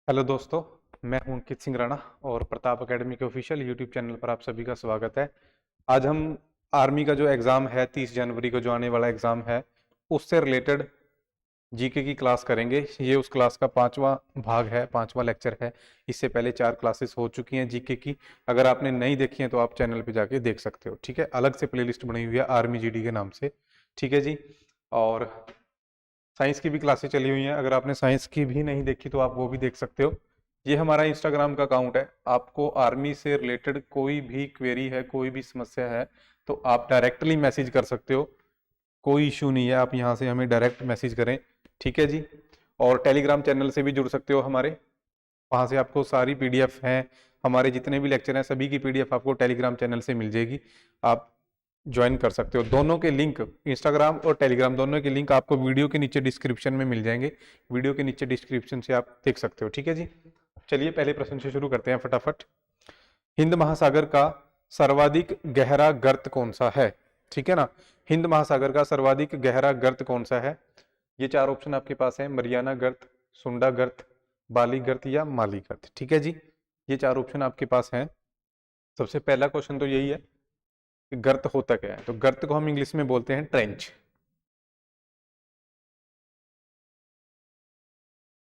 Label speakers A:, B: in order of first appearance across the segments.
A: Hello दोस्तों। मैं हूं अंकित सिंह राणा और प्रताप एकेडमी के ऑफिशियल यूट्यूब चैनल पर आप सभी का स्वागत है। आज हम आर्मी का जो एग्ज़ाम है 30 जनवरी को जो आने वाला एग्ज़ाम है उससे रिलेटेड जीके की क्लास करेंगे। ये उस क्लास का पांचवा भाग है, पांचवा लेक्चर है। इससे पहले 4 क्लासेस हो चुकी हैं जीके की। अगर आपने नहीं देखी है तो आप चैनल पे जाके देख सकते हो, ठीक है। अलग से प्लेलिस्ट बनी हुई है आर्मी जीडी के नाम से, ठीक है जी। और साइंस की भी क्लासेस चली हुई हैं, अगर आपने साइंस की भी नहीं देखी तो आप वो भी देख सकते हो। ये हमारा इंस्टाग्राम का अकाउंट है। आपको आर्मी से रिलेटेड कोई भी क्वेरी है, कोई भी समस्या है तो आप डायरेक्टली मैसेज कर सकते हो। कोई इशू नहीं है, आप यहाँ से हमें डायरेक्ट मैसेज करें, ठीक है जी। और टेलीग्राम चैनल से भी जुड़ सकते हो हमारे, वहाँ से आपको सारी पीडीएफ हैं, हमारे जितने भी लेक्चर हैं सभी की पीडीएफ आपको टेलीग्राम चैनल से मिल जाएगी। आप ज्वाइन कर सकते हो। दोनों के लिंक, इंस्टाग्राम और टेलीग्राम दोनों के लिंक आपको वीडियो के नीचे डिस्क्रिप्शन में मिल जाएंगे। वीडियो के नीचे डिस्क्रिप्शन से आप देख सकते हो, ठीक है जी। चलिए पहले प्रश्न से शुरू करते हैं फटाफट। हिंद महासागर का सर्वाधिक गहरा गर्त कौन सा है? ठीक है ना। हिंद महासागर का सर्वाधिक गहरा गर्त कौन सा है? ये 4 ऑप्शन आपके पास है, मरियाना गर्त, सुंडा गर्त, बाली गर्त या माली गर्त, ठीक है जी। ये 4 ऑप्शन आपके पास हैं। सबसे पहला क्वेश्चन तो यही है कि गर्त होता क्या है। तो गर्त को हम इंग्लिश में बोलते हैं ट्रेंच।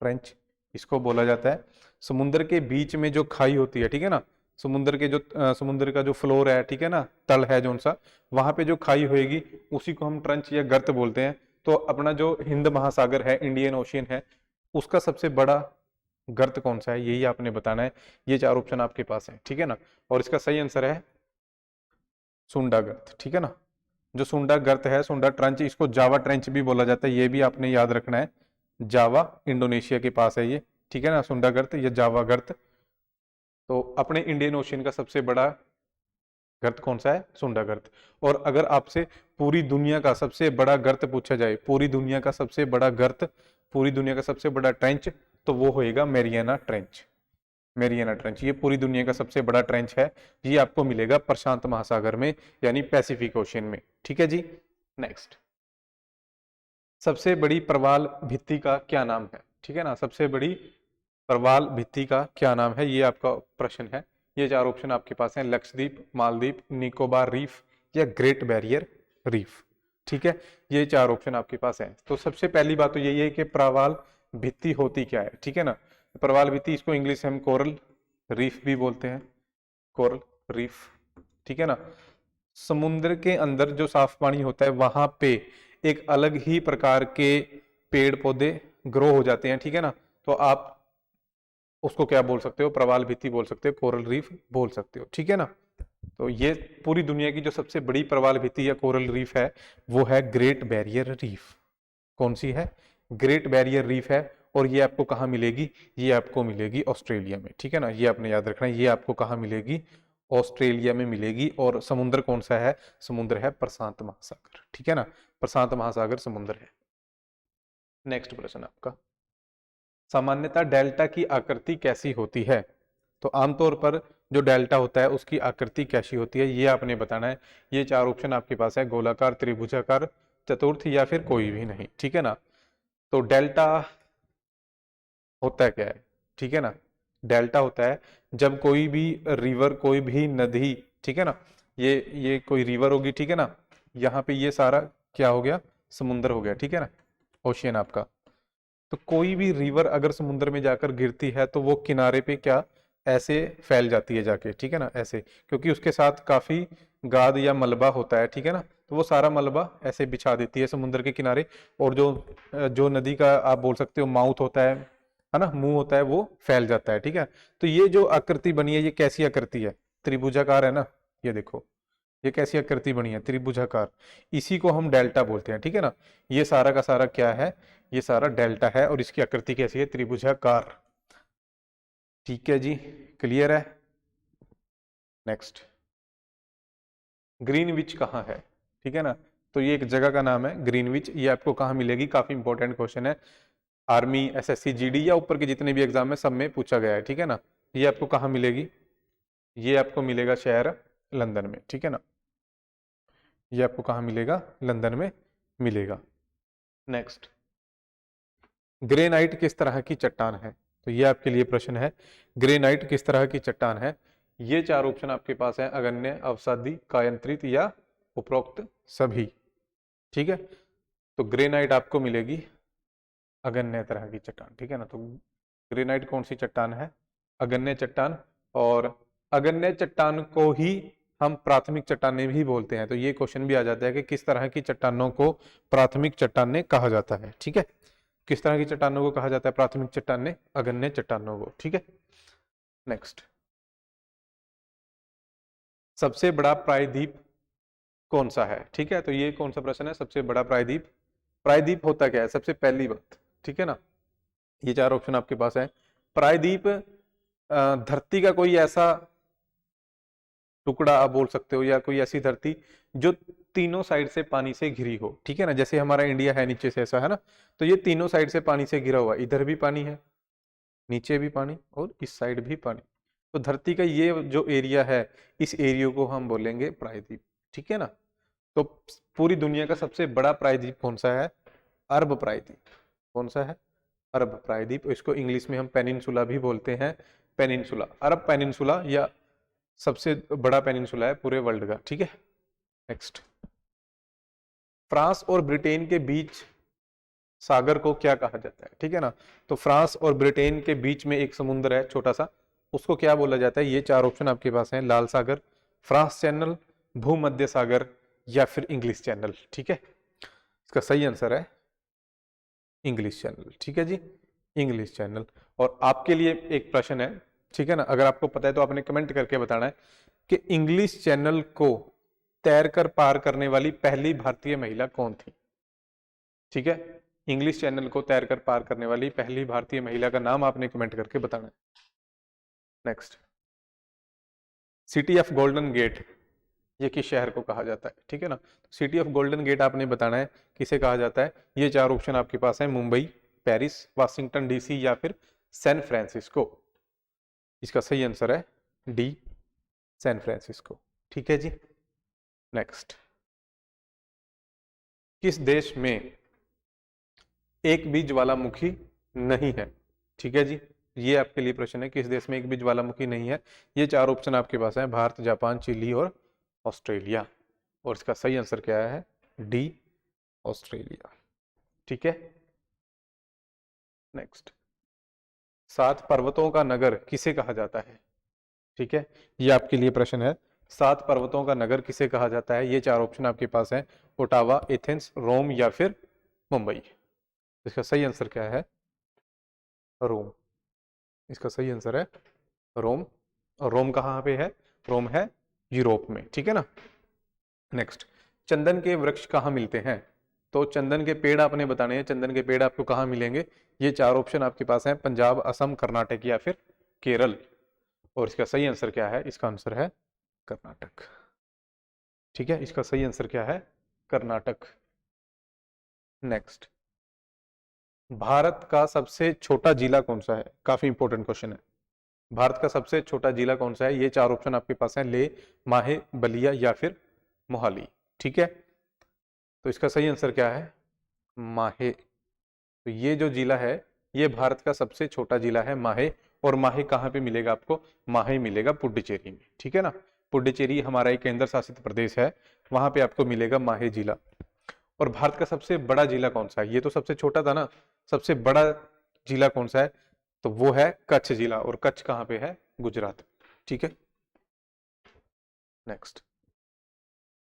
A: ट्रेंच इसको बोला जाता है। समुद्र के बीच में जो खाई होती है, ठीक है ना, समुद्र के जो समुद्र का जो फ्लोर है, ठीक है ना, तल है जो सा, वहां पे जो खाई होएगी उसी को हम ट्रेंच या गर्त बोलते हैं। तो अपना जो हिंद महासागर है, इंडियन ओशियन है, उसका सबसे बड़ा गर्त कौन सा है, यही आपने बताना है। ये 4 ऑप्शन आपके पास है, ठीक है ना। और इसका सही आंसर है सुंडा गर्त, ठीक है ना। जो सुंडा गर्त है, सुंडा ट्रेंच, इसको जावा ट्रेंच भी बोला जाता है, ये भी आपने याद रखना है। जावा इंडोनेशिया के पास है ये, ठीक है ना, सुंडा गर्त या जावा गर्त। तो अपने इंडियन ओशियन का सबसे बड़ा गर्त कौन सा है? सुंडा गर्त। और अगर आपसे पूरी दुनिया का सबसे बड़ा गर्त पूछा जाए, पूरी दुनिया का सबसे बड़ा गर्त, पूरी दुनिया का सबसे बड़ा ट्रेंच, तो वो होएगा मेरियाना ट्रेंच। मेरियाना ट्रेंच ये पूरी दुनिया का सबसे बड़ा ट्रेंच है। ये आपको मिलेगा प्रशांत महासागर में, यानी पैसिफिक ओशियन में, ठीक है जी। नेक्स्ट, सबसे बड़ी प्रवाल भित्ति का क्या नाम है? ठीक है ना, सबसे बड़ी प्रवाल भित्ति का क्या नाम है, ये आपका प्रश्न है। ये 4 ऑप्शन आपके पास हैं, लक्षद्वीप, मालदीव, निकोबार रीफ या ग्रेट बैरियर रीफ, ठीक है। ये 4 ऑप्शन आपके पास हैं। तो सबसे पहली बात तो यही है कि प्रवाल भित्ति होती क्या है, ठीक है ना। प्रवाल भित्ति, इसको इंग्लिश में हम कोरल रीफ भी बोलते हैं, कोरल रीफ, ठीक है ना। समुद्र के अंदर जो साफ पानी होता है वहां पे एक अलग ही प्रकार के पेड़ पौधे ग्रो हो जाते हैं, ठीक है ना। तो आप उसको क्या बोल सकते हो? प्रवाल भित्ति बोल सकते हो, कोरल रीफ बोल सकते हो, ठीक है ना। तो ये पूरी दुनिया की जो सबसे बड़ी प्रवाल भित्ति या कोरल रीफ है वो है ग्रेट बैरियर रीफ। कौन सी है? ग्रेट बैरियर रीफ है। और ये आपको कहाँ मिलेगी? ये आपको मिलेगी ऑस्ट्रेलिया में, ठीक है ना। ये आपने याद रखना है, ये आपको कहाँ मिलेगी? ऑस्ट्रेलिया में मिलेगी। और समुद्र कौन सा है? समुद्र है प्रशांत महासागर, ठीक है ना। प्रशांत महासागर समुद्र है। नेक्स्ट प्रश्न आपका, सामान्यतः डेल्टा की आकृति कैसी होती है? तो आमतौर पर जो डेल्टा होता है उसकी आकृति कैसी होती है, ये आपने बताना है। ये 4 ऑप्शन आपके पास है, गोलाकार, त्रिभुजाकार, चतुर्थ या फिर कोई भी नहीं, ठीक है ना। तो डेल्टा होता क्या है, ठीक है ना। डेल्टा होता है जब कोई भी रिवर, कोई भी नदी, ठीक है ना, ये कोई रिवर होगी, ठीक है ना, यहाँ पे ये सारा क्या हो गया? समुद्र हो गया, ठीक है ना, ओशियन आपका। तो कोई भी रिवर अगर समुद्र में जाकर गिरती है तो वो किनारे पे क्या ऐसे फैल जाती है जाके, ठीक है ना, ऐसे, क्योंकि उसके साथ काफी गाद या मलबा होता है, ठीक है ना। तो वो सारा मलबा ऐसे बिछा देती है समुद्र के किनारे। और जो जो नदी का आप बोल सकते हो माउथ होता है ना, मुंह होता है, वो फैल जाता है, ठीक है। तो ये जो आकृति बनी है ये कैसी आकृति है? त्रिभुजाकार है ना। ये देखो, ये कैसी आकृति बनी है? त्रिभुजाकार। इसी को हम डेल्टा बोलते हैं, ठीक है ना। ये सारा का सारा क्या है? ये सारा डेल्टा है और इसकी आकृति कैसी है? त्रिभुजाकार, ठीक है जी। क्लियर है। नेक्स्ट, ग्रीनविच कहाँ है? ठीक है ना। तो ये एक जगह का नाम है ग्रीनविच। ये आपको कहाँ मिलेगी? काफी इंपॉर्टेंट क्वेश्चन है, आर्मी, एसएससी, जीडी या ऊपर के जितने भी एग्जाम है सब में पूछा गया है, ठीक है ना। ये आपको कहाँ मिलेगी? ये आपको मिलेगा शहर लंदन में, ठीक है ना। ये आपको कहाँ मिलेगा? लंदन में मिलेगा। नेक्स्ट, ग्रेनाइट किस तरह की चट्टान है? तो ये आपके लिए प्रश्न है। ग्रेनाइट किस तरह की चट्टान है? ये चार ऑप्शन आपके पास है, अगन्य, अवसादी, कायांतरित या उपरोक्त सभी। ठीक है, तो ग्रेनाइट आपको मिलेगी अगन्य तरह की चट्टान। ठीक है ना, तो ग्रेनाइट कौन सी चट्टान है? अगन्य चट्टान। और अगन्य चट्टान को ही हम प्राथमिक चट्टानें भी बोलते हैं। तो ये क्वेश्चन भी आ जाता है कि किस तरह की चट्टानों को प्राथमिक चट्टानें कहा जाता है। ठीक है, किस तरह की चट्टानों को कहा जाता है प्राथमिक चट्टानें? अगन्य चट्टानों को। ठीक है, नेक्स्ट, सबसे बड़ा प्रायद्वीप कौन सा है? ठीक है, तो ये कौन सा प्रश्न है, सबसे बड़ा प्रायद्वीप? प्रायद्वीप होता क्या है सबसे पहली बात? ठीक है ना, ये चार ऑप्शन आपके पास है। प्रायद्वीप धरती का कोई ऐसा टुकड़ा आप बोल सकते हो, या कोई ऐसी धरती जो तीनों साइड से पानी से घिरी हो। ठीक है ना, जैसे हमारा इंडिया है नीचे से, ऐसा है ना, तो ये तीनों साइड से पानी से घिरा हुआ, इधर भी पानी है, नीचे भी पानी, और इस साइड भी पानी। तो धरती का ये जो एरिया है, इस एरिया को हम बोलेंगे प्रायद्वीप। ठीक है ना, तो पूरी दुनिया का सबसे बड़ा प्रायद्वीप कौन सा है? अरब प्रायद्वीप। कौन सा है? अरब प्रायद्वीप। इसको इंग्लिश में हम पेनिनसुला भी बोलते हैं, पेनिनसुला, अरब पेनिनसुला, या सबसे बड़ा पेनिनसुला है पूरे वर्ल्ड का। ठीक है, नेक्स्ट, फ्रांस और ब्रिटेन के बीच सागर को क्या कहा जाता है? ठीक है ना, तो फ्रांस और ब्रिटेन के बीच में एक समुद्र है छोटा सा, उसको क्या बोला जाता है? ये चार ऑप्शन आपके पास हैं, लाल सागर, फ्रांस चैनल, भूमध्य सागर, या फिर इंग्लिश चैनल। ठीक है, इसका सही आंसर है इंग्लिश चैनल। ठीक है जी, इंग्लिश चैनल। और आपके लिए एक प्रश्न है, ठीक है ना, अगर आपको पता है तो आपने कमेंट करके बताना है कि इंग्लिश चैनल को तैरकर पार करने वाली पहली भारतीय महिला कौन थी? ठीक है, इंग्लिश चैनल को तैरकर पार करने वाली पहली भारतीय महिला का नाम आपने कमेंट करके बताना है। Next, city of golden gate ये किस शहर को कहा जाता है? ठीक है ना, सिटी ऑफ गोल्डन गेट आपने बताना है किसे कहा जाता है। ये चार ऑप्शन आपके पास है, मुंबई, पेरिस, वाशिंगटन डीसी, या फिर सैन फ्रांसिस्को। इसका सही आंसर है डी, सैन फ्रांसिस्को। ठीक है जी, नेक्स्ट, किस देश में एक भी ज्वालामुखी नहीं है? ठीक है जी, ये आपके लिए प्रश्न है, किस देश में एक भी ज्वालामुखी नहीं है। ये चार ऑप्शन आपके पास है, भारत, जापान, चिली और ऑस्ट्रेलिया। और इसका सही आंसर क्या है? D, Australia. ठीक है, नेक्स्ट, सात पर्वतों का नगर किसे कहा जाता है? ठीक है, ये आपके लिए प्रश्न है, सात पर्वतों का नगर किसे कहा जाता है। ये चार ऑप्शन आपके पास है, ओटावा, एथेंस, रोम, या फिर मुंबई। इसका सही आंसर क्या है? रोम। इसका सही आंसर है रोम। और रोम कहाँ पे है? रोम है यूरोप में। ठीक है ना, नेक्स्ट, चंदन के वृक्ष कहाँ मिलते हैं? तो चंदन के पेड़ आपने बताने हैं, चंदन के पेड़ आपको कहाँ मिलेंगे। ये चार ऑप्शन आपके पास हैं, पंजाब, असम, कर्नाटक, या फिर केरल। और इसका सही आंसर क्या है? इसका आंसर है कर्नाटक। ठीक है, इसका सही आंसर क्या है? कर्नाटक। नेक्स्ट, भारत का सबसे छोटा जिला कौन सा है? काफी इंपॉर्टेंट क्वेश्चन है। भारत का सबसे छोटा जिला कौन सा है? ये चार ऑप्शन आपके पास हैं, ले, माहे, बलिया, या फिर मोहाली। ठीक है, तो इसका सही आंसर क्या है? माहे। तो ये जो जिला है, ये भारत का सबसे छोटा जिला है, माहे। और माहे कहाँ पे मिलेगा आपको? माहे मिलेगा पुडुचेरी में। ठीक है ना, पुडुचेरी हमारा एक केंद्र शासित प्रदेश है, वहां पे आपको मिलेगा माहे जिला। और भारत का सबसे बड़ा जिला कौन सा है? ये तो सबसे छोटा था ना, सबसे बड़ा जिला कौन सा है? तो वो है कच्छ जिला। और कच्छ कहाँ पे है? गुजरात। ठीक है, नेक्स्ट,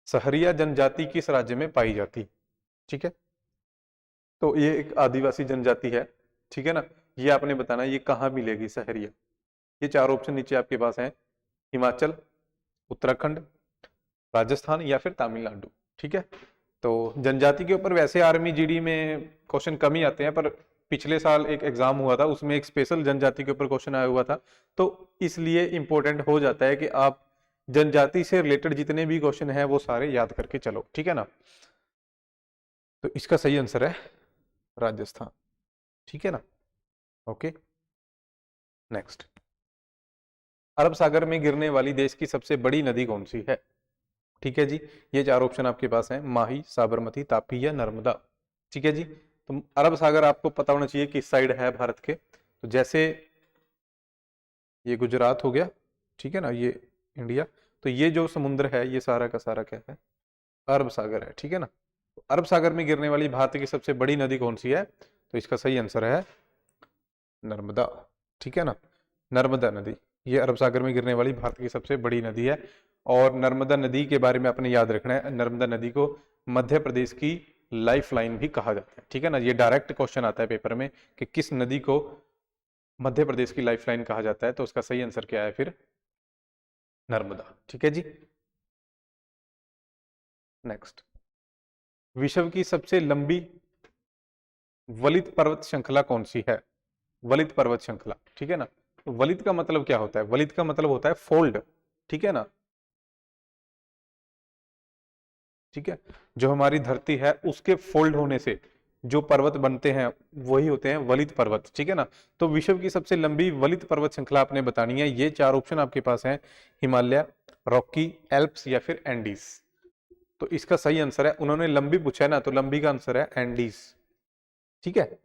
A: सहरिया जनजाति किस राज्य में पाई जाती? ठीक है, तो ये एक आदिवासी जनजाति है। ठीक है ना, ये आपने बताना है ये कहाँ मिलेगी सहरिया। ये चार ऑप्शन नीचे आपके पास हैं, हिमाचल, उत्तराखंड, राजस्थान, या फिर तमिलनाडु। ठीक है, तो जनजाति के ऊपर वैसे आर्मी जीडी में क्वेश्चन कम ही आते हैं, पर पिछले साल एक एग्जाम हुआ था, उसमें एक स्पेशल जनजाति के ऊपर क्वेश्चन आया हुआ था, तो इसलिए इंपॉर्टेंट हो जाता है कि आप जनजाति से रिलेटेड जितने भी क्वेश्चन है वो सारे याद करके चलो। ठीक है ना, तो इसका सही आंसर है राजस्थान। ठीक है ना, ओके, नेक्स्ट, अरब सागर में गिरने वाली देश की सबसे बड़ी नदी कौन सी है? ठीक है जी, ये चार ऑप्शन आपके पास हैं, माही, साबरमती, तापी, या नर्मदा। ठीक है जी, तो अरब सागर आपको पता होना चाहिए किस साइड है भारत के। तो जैसे ये गुजरात हो गया, ठीक है ना, ये इंडिया। तो ये जो समुद्र है ये सारा का सारा क्या है, अरब सागर है, ठीक है ना। तो अरब सागर में गिरने वाली भारत की सबसे बड़ी नदी कौन सी है, तो इसका सही आंसर है नर्मदा, ठीक है ना, नर्मदा नदी। ये अरब सागर में गिरने वाली भारत की सबसे बड़ी नदी है। और नर्मदा नदी के बारे में अपने याद रखना है, नर्मदा नदी को मध्य प्रदेश की लाइफ लाइन भी कहा जाता है, ठीक है ना। ये डायरेक्ट क्वेश्चन आता है पेपर में कि किस नदी को मध्य प्रदेश की लाइफ लाइन कहा जाता है, तो उसका सही आंसर क्या है फिर, नर्मदा, ठीक है जी। नेक्स्ट, विश्व की सबसे लंबी वलित पर्वत श्रृंखला कौन सी है, वलित पर्वत श्रृंखला, ठीक है ना। तो वलित का मतलब क्या होता है, वलित का मतलब होता है फोल्ड, ठीक है ना, ठीक है। जो हमारी धरती है उसके फोल्ड होने से जो पर्वत बनते हैं वही होते हैं वलित पर्वत, ठीक है ना। तो विश्व की सबसे लंबी वलित पर्वत श्रृंखला आपने बतानी है। ये चार ऑप्शन आपके पास हैं, हिमालय, रॉकी, एल्प्स या फिर एंडीज। तो इसका सही आंसर है, उन्होंने लंबी पूछा है ना, तो लंबी का आंसर है एंडीज, ठीक है।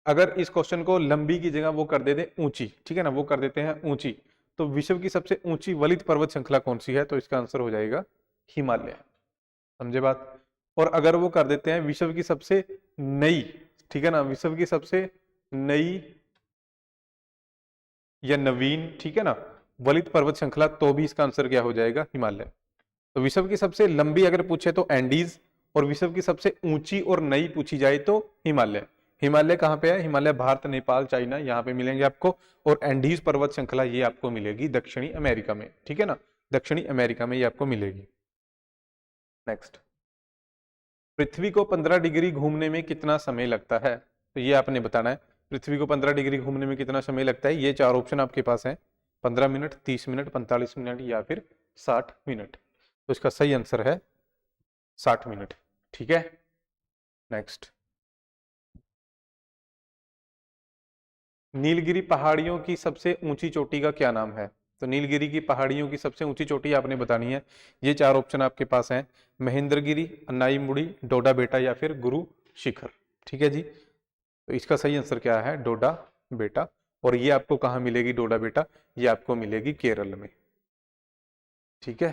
A: अगर इस क्वेश्चन को लंबी की जगह वो कर देते ऊंची, ठीक है ना, वो कर देते हैं ऊंची, तो विश्व की सबसे ऊंची वलित पर्वत श्रृंखला कौन सी है, तो इसका आंसर हो जाएगा हिमालय, समझे बात। और अगर वो कर देते हैं विश्व की सबसे नई, ठीक है ना, विश्व की सबसे नई या नवीन, ठीक है ना, वलित पर्वत श्रृंखला, तो भी इसका आंसर क्या हो जाएगा, हिमालय। तो विश्व की सबसे लंबी अगर पूछे तो एंडीज, और विश्व की सबसे ऊंची और नई पूछी जाए तो हिमालय। हिमालय कहाँ पे है, हिमालय भारत, नेपाल, चाइना, यहाँ पे मिलेंगे आपको। और एंडीज पर्वत श्रृंखला ये आपको मिलेगी दक्षिणी अमेरिका में, ठीक है ना, दक्षिणी अमेरिका में ये आपको मिलेगी। नेक्स्ट, पृथ्वी को 15 डिग्री घूमने में कितना समय लगता है, तो ये आपने बताना है। पृथ्वी को 15 डिग्री घूमने में कितना समय लगता है, ये चार ऑप्शन आपके पास हैं, 15 मिनट, 30 मिनट, 45 मिनट या फिर 60 मिनट। तो इसका सही आंसर है 60 मिनट, ठीक है। नेक्स्ट, नीलगिरी पहाड़ियों की सबसे ऊंची चोटी का क्या नाम है, तो नीलगिरी की पहाड़ियों की सबसे ऊंची चोटी आपने बतानी है। ये चार ऑप्शन आपके पास हैं, महेंद्रगिरी, अन्नाईमुड़ी, डोडा बेटा या फिर गुरु शिखर, ठीक है जी। तो इसका सही आंसर क्या है, डोडा बेटा। और ये आपको कहाँ मिलेगी डोडा बेटा, ये आपको मिलेगी केरल में, ठीक है,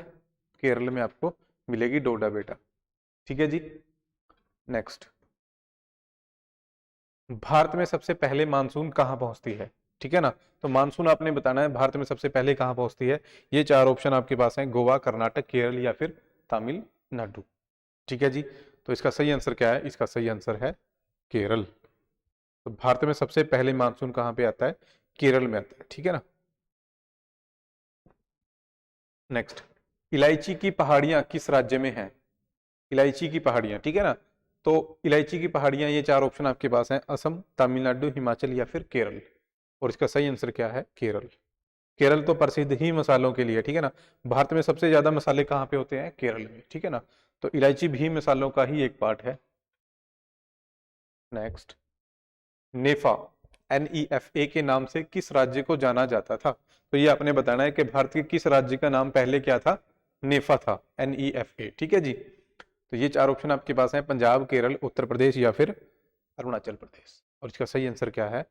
A: केरल में आपको मिलेगी डोडा बेटा, ठीक है जी। नेक्स्ट, भारत में सबसे पहले मानसून कहाँ पहुंचती है, ठीक है ना। तो मानसून आपने बताना है भारत में सबसे पहले कहाँ पहुंचती है। ये चार ऑप्शन आपके पास हैं, गोवा, कर्नाटक, केरल या फिर तमिलनाडु, ठीक है जी। तो इसका सही आंसर क्या है, इसका सही आंसर है केरल। तो भारत में सबसे पहले मानसून कहाँ पे आता है, केरल में आता है, ठीक है ना। नेक्स्ट, इलायची की पहाड़ियां किस राज्य में हैं, इलायची की पहाड़ियां, ठीक है ना। तो इलायची की पहाड़ियां, ये चार ऑप्शन आपके पास हैं, असम, तमिलनाडु, हिमाचल या फिर केरल। और इसका सही आंसर क्या है, केरल। केरल तो प्रसिद्ध ही मसालों के लिए, ठीक है ना। भारत में सबसे ज्यादा मसाले कहाँ पे होते हैं, केरल में, ठीक है ना। तो इलायची भी मसालों का ही एक पार्ट है। नेक्स्ट, नेफा, NEFA के नाम से किस राज्य को जाना जाता था, तो ये आपने बताना है कि भारत के किस राज्य का नाम पहले क्या था, नेफा था, NEFA, ठीक है जी। तो ये चार ऑप्शन आपके पास हैं, पंजाब, केरल, उत्तर प्रदेश या फिर अरुणाचल प्रदेश। और इसका सही आंसर क्या है,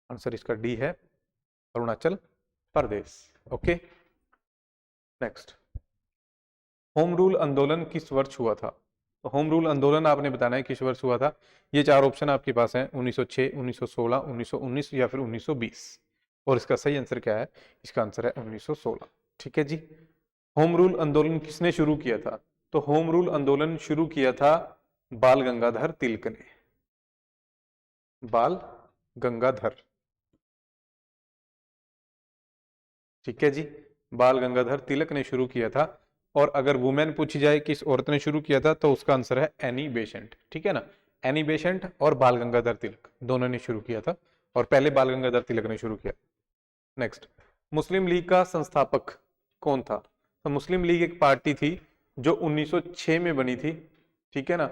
A: आंसर इसका डी है, Arunachal Pradesh, okay. Next, home rule आंदोलन किस वर्ष हुआ था, तो होम रूल आंदोलन आपने बताना है किस वर्ष हुआ था। ये चार ऑप्शन आपके पास हैं, 1906, 1916, 1919 या फिर 1920। और इसका सही आंसर क्या है, इसका आंसर है 1916, ठीक है जी। होम रूल आंदोलन किसने शुरू किया था, तो होम रूल आंदोलन शुरू किया था बाल गंगाधर तिलक ने, बाल गंगाधर, ठीक है जी, बाल गंगाधर तिलक ने शुरू किया था। और अगर वुमेन पूछी जाए किस औरत ने शुरू किया था, तो उसका आंसर है एनी बेसेंट, ठीक है ना। एनी बेसेंट और बाल गंगाधर तिलक दोनों ने शुरू किया था, और पहले बाल गंगाधर तिलक ने शुरू किया। नेक्स्ट, मुस्लिम लीग का संस्थापक कौन था, तो मुस्लिम लीग एक पार्टी थी जो 1906 में बनी थी, ठीक है ना।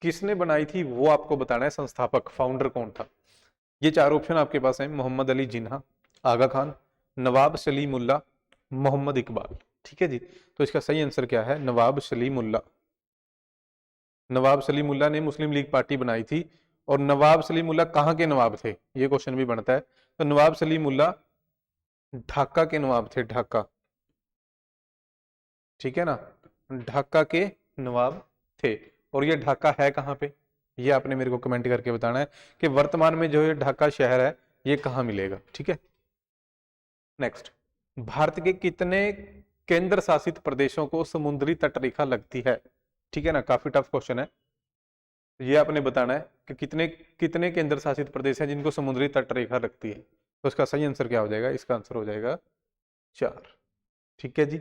A: किसने बनाई थी वो आपको बताना है, संस्थापक फाउंडर कौन था। ये चार ऑप्शन आपके पास हैं, मोहम्मद अली जिन्ना, आगा खान, नवाब सलीमुल्ला, मोहम्मद इकबाल, ठीक है जी। तो इसका सही आंसर क्या है, नवाब सलीमुल्ला। नवाब सलीमुल्ला ने मुस्लिम लीग पार्टी बनाई थी। और नवाब सलीमुल्ला कहाँ के नवाब थे, ये क्वेश्चन भी बनता है। तो नवाब सलीमुल्ला ढाका के नवाब थे, ढाका, ठीक है ना, ढाका के नवाब थे। और ये ढाका है कहाँ पे, ये आपने मेरे को कमेंट करके बताना है कि वर्तमान में जो ये ढाका शहर है ये कहाँ मिलेगा, ठीक है। नेक्स्ट, भारत के कितने केंद्र शासित प्रदेशों को समुद्री तटरेखा लगती है, ठीक है ना, काफी टफ क्वेश्चन है। ये आपने बताना है कि कितने कितने केंद्र शासित प्रदेश हैं जिनको समुद्री तटरेखा लगती है। तो इसका सही आंसर क्या हो जाएगा, इसका आंसर हो जाएगा 4, ठीक है जी।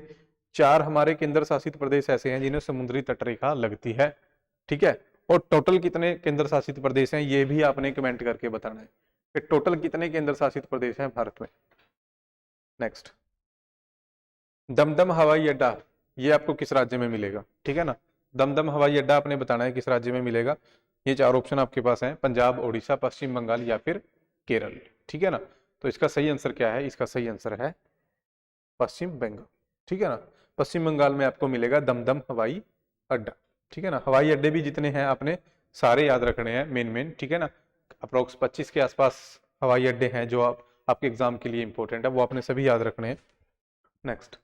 A: 4 हमारे केंद्र शासित प्रदेश ऐसे हैं जिन्हें समुद्री तटरेखा लगती है, ठीक है। और टोटल कितने केंद्र शासित प्रदेश हैं ये भी आपने कमेंट करके बताना है कि टोटल कितने केंद्र शासित प्रदेश हैं भारत में। नेक्स्ट, दमदम हवाई अड्डा ये आपको किस राज्य में मिलेगा, ठीक है ना, दमदम हवाई अड्डा आपने बताना है किस राज्य में मिलेगा। ये 4 ऑप्शन आपके पास हैं, पंजाब, ओडिशा, पश्चिम बंगाल या फिर केरल, ठीक है ना। तो इसका सही आंसर क्या है, इसका सही आंसर है पश्चिम बंगाल, ठीक है ना। पश्चिम बंगाल में आपको मिलेगा दमदम हवाई अड्डा, ठीक है ना। हवाई अड्डे भी जितने हैं आपने सारे याद रखने हैं, मेन मेन, ठीक है ना। अप्रोक्स 25 के आसपास हवाई अड्डे हैं जो आपके एग्जाम के लिए इंपॉर्टेंट है, वो आपने सभी याद रखने हैं। नेक्स्ट,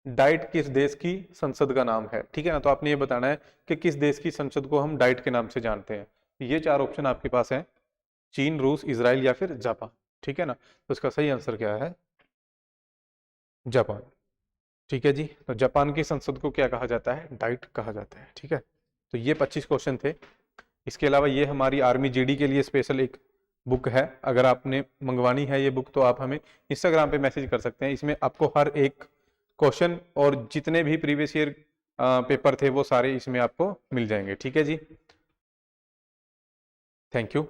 A: डाइट किस देश की संसद का नाम है, ठीक है ना। तो आपने ये बताना है कि किस देश की संसद को हम डाइट के नाम से जानते हैं। ये 4 ऑप्शन आपके पास हैं, चीन, रूस, इजराइल या फिर जापान, ठीक है ना। तो इसका सही आंसर क्या है, जापान, ठीक है जी। तो जापान की संसद को क्या कहा जाता है, डाइट कहा जाता है, ठीक है। तो ये 25 क्वेश्चन थे। इसके अलावा ये हमारी आर्मी जीडी के लिए स्पेशल एक बुक है, अगर आपने मंगवानी है ये बुक तो आप हमें इंस्टाग्राम पे मैसेज कर सकते हैं। इसमें आपको हर एक क्वेश्चन और जितने भी प्रीवियस ईयर पेपर थे वो सारे इसमें आपको मिल जाएंगे, ठीक है जी। Thank you.